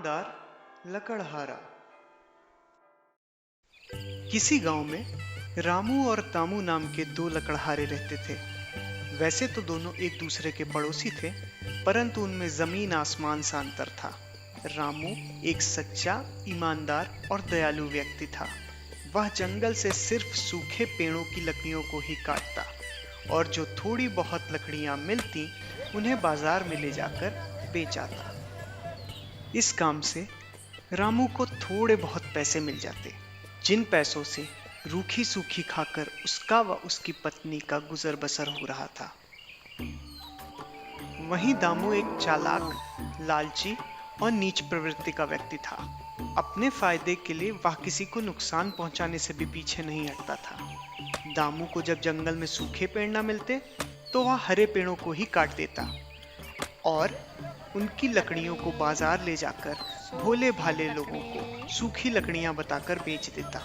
ईमानदार लकड़हारा। किसी गांव में रामू और तामू नाम के दो लकड़हारे रहते थे। वैसे तो दोनों एक दूसरे के पड़ोसी थे, परंतु उनमें जमीन आसमान सा अंतर था। रामू एक सच्चा, ईमानदार और दयालु व्यक्ति था। वह जंगल से सिर्फ सूखे पेड़ों की लकड़ियों को ही काटता और जो थोड़ी बहुत लकड़ियां मिलती उन्हें बाजार में ले जाकर बेच आता। इस काम से रामू को थोड़े बहुत पैसे मिल जाते, जिन पैसों से रूखी सूखी खाकर उसका व उसकी पत्नी का गुजर बसर हो रहा था। वहीं दामू एक चालाक, लालची और नीच प्रवृत्ति का व्यक्ति था। अपने फायदे के लिए वह किसी को नुकसान पहुंचाने से भी पीछे नहीं हटता था। दामू को जब जंगल में सूखे पेड़ न मिलते तो वह हरे पेड़ों को ही काट देता और उनकी लकड़ियों को बाजार ले जाकर भोले भाले लोगों को सूखी लकड़ियां बताकर बेच देता।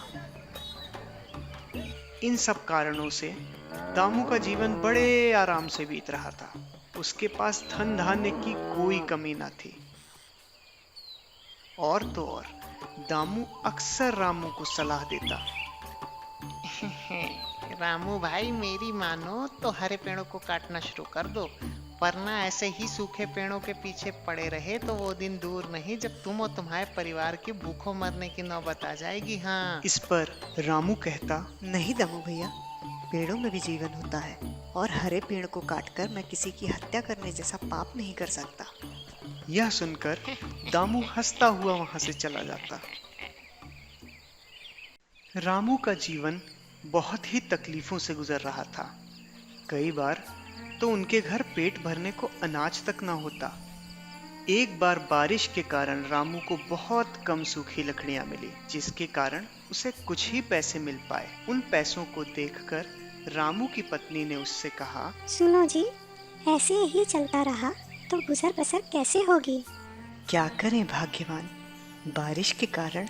इन सब कारणों से दामू का जीवन बड़े आराम से बीत रहा था। उसके पास धन धान्य की कोई कमी न थी। और तो और दामू अक्सर रामू को सलाह देता। रामू भाई, मेरी मानो तो हरे पेड़ों को काटना शुरू कर दो, वरना ऐसे ही सूखे पेड़ों के पीछे पड़े रहे तो वो दिन दूर नहीं जब तुम और तुम्हारे परिवार की भूखों मरने की नौबत आ जाएगी। हाँ। इस पर रामू कहता, नहीं दामू भैया, पेड़ों में भी जीवन होता है और हरे पेड़ को काटकर मैं किसी की हत्या करने जैसा पाप नहीं कर सकता। यह सुनकर दामू हंसता हुआ वहां से चला जाता। रामू का जीवन बहुत ही तकलीफों से गुजर रहा था। कई बार तो उनके घर पेट भरने को अनाज तक ना होता। एक बार बारिश के कारण रामू को बहुत कम सूखी लकड़ियां मिली, जिसके कारण उसे कुछ ही पैसे मिल पाए। उन पैसों को देखकर रामू की पत्नी ने उससे कहा, सुनो जी, ऐसे ही चलता रहा तो गुजर बसर कैसे होगी? क्या करें भाग्यवान, बारिश के कारण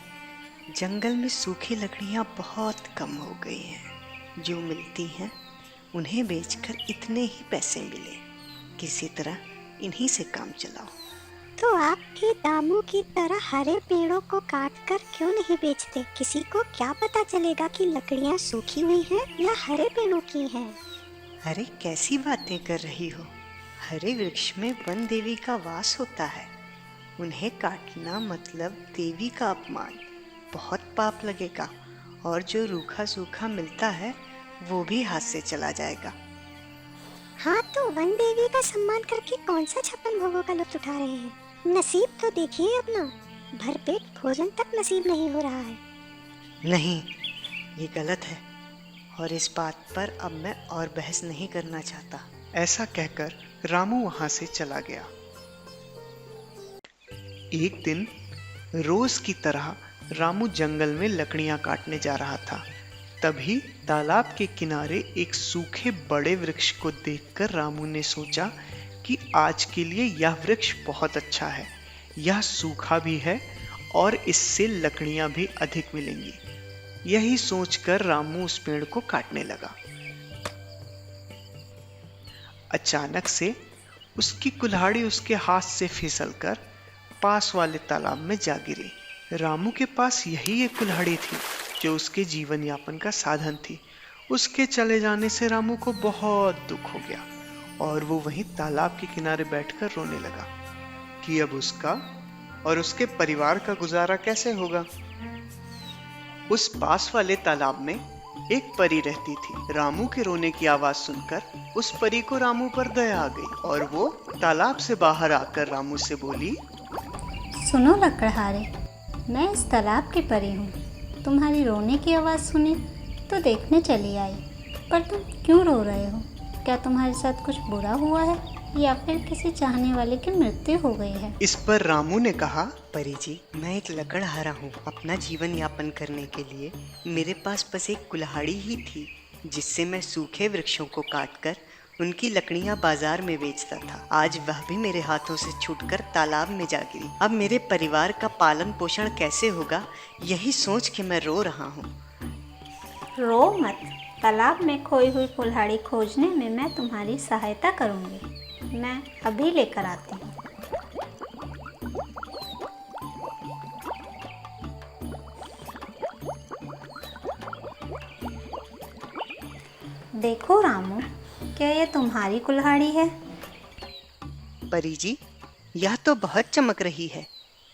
जंगल में सूखी लकड़ियां बहुत कम हो गई हैं। जो मिलती हैं उन्हें बेचकर इतने ही पैसे मिले, किसी तरह इन्हीं से काम चलाओ। तो आप भी दामू की तरह हरे पेड़ों को काटकर क्यों नहीं बेचते? किसी को क्या पता चलेगा कि लकड़ियां सूखी हुई हैं या हरे पेड़ों की हैं? अरे कैसी बातें कर रही हो, हरे वृक्ष में वन देवी का वास होता है। उन्हें काटना मतलब देवी का अपमान, बहुत पाप लगेगा और जो रूखा सूखा मिलता है वो भी हाथ से चला जाएगा। हाँ, तो वन देवी का सम्मान करके कौन सा छप्पन भोगों का लुत्फ उठा रहे हैं? नसीब तो देखिए अपना, भरपेट भोजन तक नसीब नहीं हो रहा है। नहीं, ये गलत है और इस बात पर अब मैं और बहस नहीं करना चाहता। ऐसा कहकर रामू वहां से चला गया। एक दिन रोज की तरह रामू जंगल में लकड़ियां काटने जा रहा था। तभी तालाब के किनारे एक सूखे बड़े वृक्ष को देखकर रामू ने सोचा कि आज के लिए यह वृक्ष बहुत अच्छा है। यह सूखा भी है और इससे लकड़ियां भी अधिक मिलेंगी। यही सोचकर रामू उस पेड़ को काटने लगा। अचानक से उसकी कुल्हाड़ी उसके हाथ से फिसलकर पास वाले तालाब में जा गिरी। रामू के पास यही एक कुल्हाड़ी थी जो उसके जीवन यापन का साधन थी। उसके चले जाने से रामू को बहुत दुख हो गया और वो वहीं तालाब के किनारे बैठकर रोने लगा कि अब उसका और उसके परिवार का गुजारा कैसे होगा। उस पास वाले तालाब में एक परी रहती थी। रामू के रोने की आवाज सुनकर उस परी को रामू पर दया आ गई और वो तालाब से बाहर आकर रामू से बोली, सुनो लकड़हारे, मैं इस तालाब की परी हूँ। तुम्हारी रोने की आवाज़ सुनी तो देखने चली आई, पर तुम क्यों रो रहे हो? क्या तुम्हारे साथ कुछ बुरा हुआ है या फिर किसी चाहने वाले की मृत्यु हो गई है? इस पर रामू ने कहा, परी जी, मैं एक लकड़हारा हूँ। अपना जीवन यापन करने के लिए मेरे पास बस एक कुल्हाड़ी ही थी, जिससे मैं सूखे वृक्षों को काटकर उनकी लकड़ियां बाजार में बेचता था। आज वह भी मेरे हाथों से छूटकर तालाब में जा गिरी। अब मेरे परिवार का पालन पोषण कैसे होगा, यही सोच के मैं रो रहा हूँ। रो मत, तालाब में खोई हुई कुल्हाड़ी खोजने में मैं तुम्हारी सहायता करूँगी। मैं अभी लेकर आती हूँ। देखो रामू, क्या ये तुम्हारी कुल्हाड़ी है? परी जी, यह तो बहुत चमक रही है।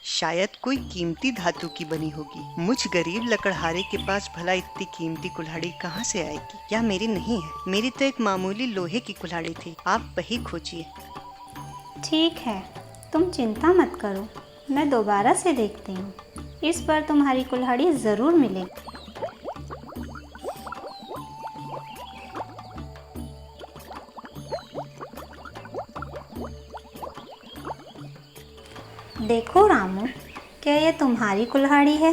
शायद कोई कीमती धातु की बनी होगी। मुझ गरीब लकड़हारे के पास भला इतनी कीमती कुल्हाड़ी कहाँ से आएगी? यह मेरी नहीं है, मेरी तो एक मामूली लोहे की कुल्हाड़ी थी। आप वही खोजिए। ठीक है, तुम चिंता मत करो, मैं दोबारा से देखती हूँ। इस बार तुम्हारी कुल्हाड़ी ज़रूर मिलेगी। देखो रामू, क्या ये तुम्हारी कुल्हाड़ी है?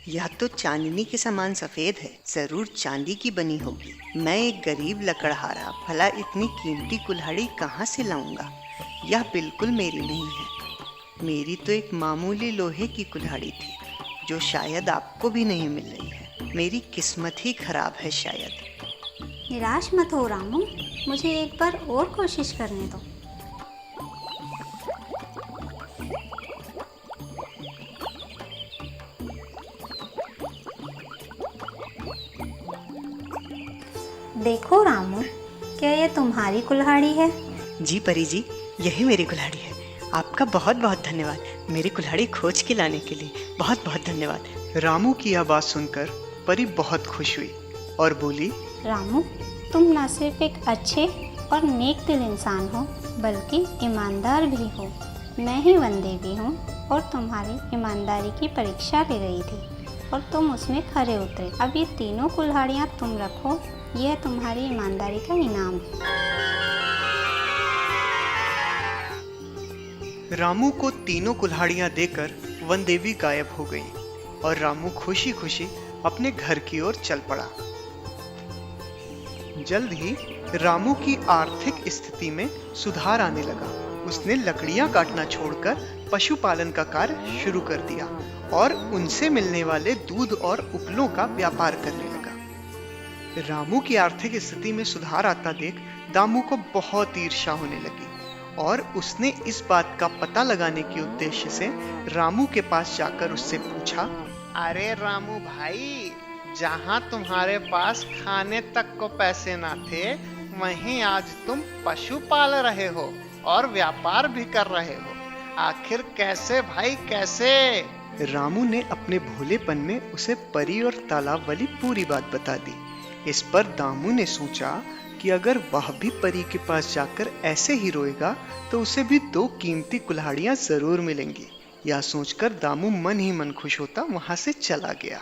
यह तो चांदनी के समान सफेद है, जरूर चांदी की बनी होगी। मैं एक गरीब लकड़हारा भला इतनी कीमती कुल्हाड़ी कहाँ से लाऊंगा? यह बिल्कुल मेरी नहीं है। मेरी तो एक मामूली लोहे की कुल्हाड़ी थी, जो शायद आपको भी नहीं मिल रही है। मेरी किस्मत ही खराब है शायद। निराश मत हो रामू, मुझे एक बार और कोशिश करने दो। देखो रामू, क्या ये तुम्हारी कुल्हाड़ी है? जी परी जी, यही मेरी कुल्हाड़ी है। आपका बहुत बहुत धन्यवाद। मेरी कुल्हाड़ी खोज के लाने के लिए बहुत बहुत धन्यवाद। रामू की यह बात सुनकर परी बहुत खुश हुई और बोली, रामू, तुम न सिर्फ एक अच्छे और नेक दिल इंसान हो, बल्कि ईमानदार भी हो। मैं ही वन देवी हूँ और तुम्हारी ईमानदारी की परीक्षा ले रही थी और तुम उसमें खरे उतरे। अब ये तीनों कुल्हाड़ियाँ तुम रखो, यह तुम्हारी ईमानदारी का इनाम है। रामू को तीनों कुल्हाड़ियां देकर वन देवी गायब हो गई और रामू खुशी खुशी अपने घर की ओर चल पड़ा। जल्द ही रामू की आर्थिक स्थिति में सुधार आने लगा। उसने लकड़ियां काटना छोड़कर पशुपालन का कार्य शुरू कर दिया और उनसे मिलने वाले दूध और उपलों का व्यापार करने लगा। रामू की आर्थिक स्थिति में सुधार आता देख दामू को बहुत ईर्ष्या होने लगी और उसने इस बात का पता लगाने के उद्देश्य से रामू के पास जाकर उससे पूछा, अरे रामू भाई, जहाँ तुम्हारे पास खाने तक को पैसे ना थे, वहीं आज तुम पशु पाल रहे हो और व्यापार भी कर रहे हो। आखिर कैसे भाई, कैसे? रामू ने अपने भोलेपन में उसे परी और तालाब वाली पूरी बात बता दी। इस पर दामू ने सोचा कि अगर वह भी परी के पास जाकर ऐसे ही रोएगा तो उसे भी 2 कीमती कुल्हाड़ियां जरूर मिलेंगी। यह सोचकर दामू मन ही मन खुश होता वहां से चला गया।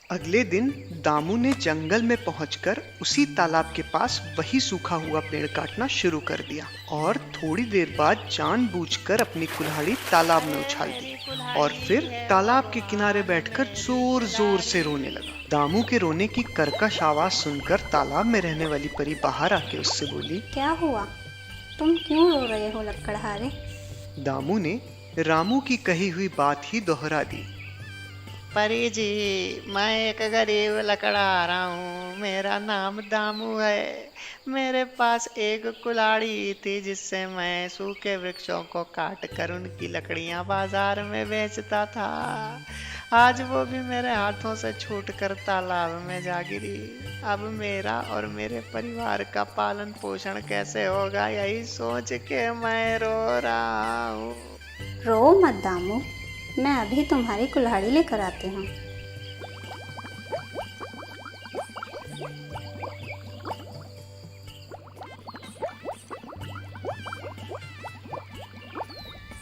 अगले दिन दामू ने जंगल में पहुंचकर उसी तालाब के पास वही सूखा हुआ पेड़ काटना शुरू कर दिया और थोड़ी देर बाद जानबूझकर अपनी कुल्हाड़ी तालाब में उछाल दी और फिर तालाब के किनारे बैठकर जोर जोर से रोने लगा। दामू के रोने की कर्कश आवाज सुनकर तालाब में रहने वाली परी बाहर आके उससे बोली, क्या हुआ? तुम क्यों रो रहे हो लकड़हारे? दामू ने रामू की कही हुई बात ही दोहरा दी। परी जी, मैं एक गरीब लकड़हारा हूँ, मेरा नाम दामू है। मेरे पास एक कुल्हाड़ी थी जिससे मैं सूखे वृक्षों को काट कर उनकी लकड़ियाँ बाजार में बेचता था। आज वो भी मेरे हाथों से छूटकर तालाब में जा गिरी। अब मेरा और मेरे परिवार का पालन पोषण कैसे होगा, यही सोच के मैं रो रहा हूँ। रो मत दामू, मैं अभी तुम्हारी कुल्हाड़ी लेकर आती हूँ।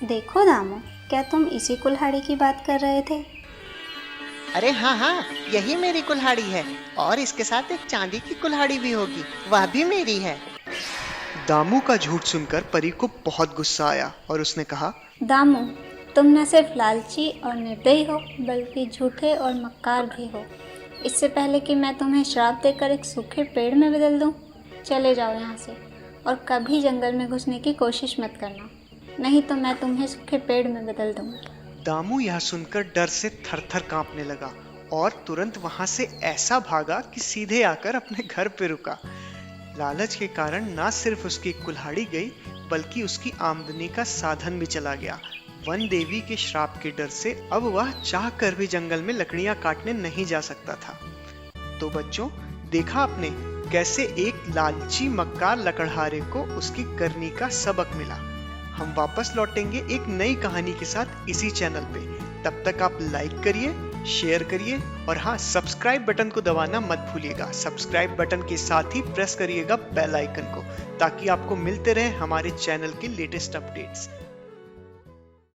देखो दामू, क्या तुम इसी कुल्हाड़ी की बात कर रहे थे? अरे हाँ हाँ, यही मेरी कुल्हाड़ी है और इसके साथ एक चांदी की कुल्हाड़ी भी होगी, वह भी मेरी है। दामू का झूठ सुनकर परी को बहुत गुस्सा आया और उसने कहा, दामू, तुम न सिर्फ लालची और निर्दयी हो, बल्कि झूठे और मक्कार भी हो। इससे पहले कि मैं तुम्हें श्राप देकर एक सूखे पेड़ में बदल दूं, चले जाओ यहाँ से और कभी जंगल में घुसने की कोशिश मत करना, नहीं तो मैं तुम्हें सूखे पेड़ में बदल दूंगी। दामू यह सुनकर डर से थर-थर कांपने लगा और तुरंत वहां से ऐसा भागा कि सीधे आकर अपने घर पे रुका। लालच के कारण न सिर्फ उसकी कुल्हाड़ी गई, बल्कि उसकी आमदनी का साधन भी चला गया। वन देवी के श्राप के डर से अब वह चाह कर भी जंगल में लकड़ियां काटने नहीं जा सकता था। तो बच्चों, देखा आपने, कैसे एक लालची मक्कार लकड़हारे को उसकी करनी का सबक मिला। हम वापस लौटेंगे एक नई कहानी के साथ इसी चैनल पे। तब तक आप लाइक करिए, शेयर करिए और हाँ, सब्सक्राइब बटन को दबाना मत भूलिएगा। सब्सक्राइब बटन के साथ ही प्रेस करिएगा बेल आइकन को, ताकि आपको मिलते रहे हमारे चैनल के लेटेस्ट अपडेट्स।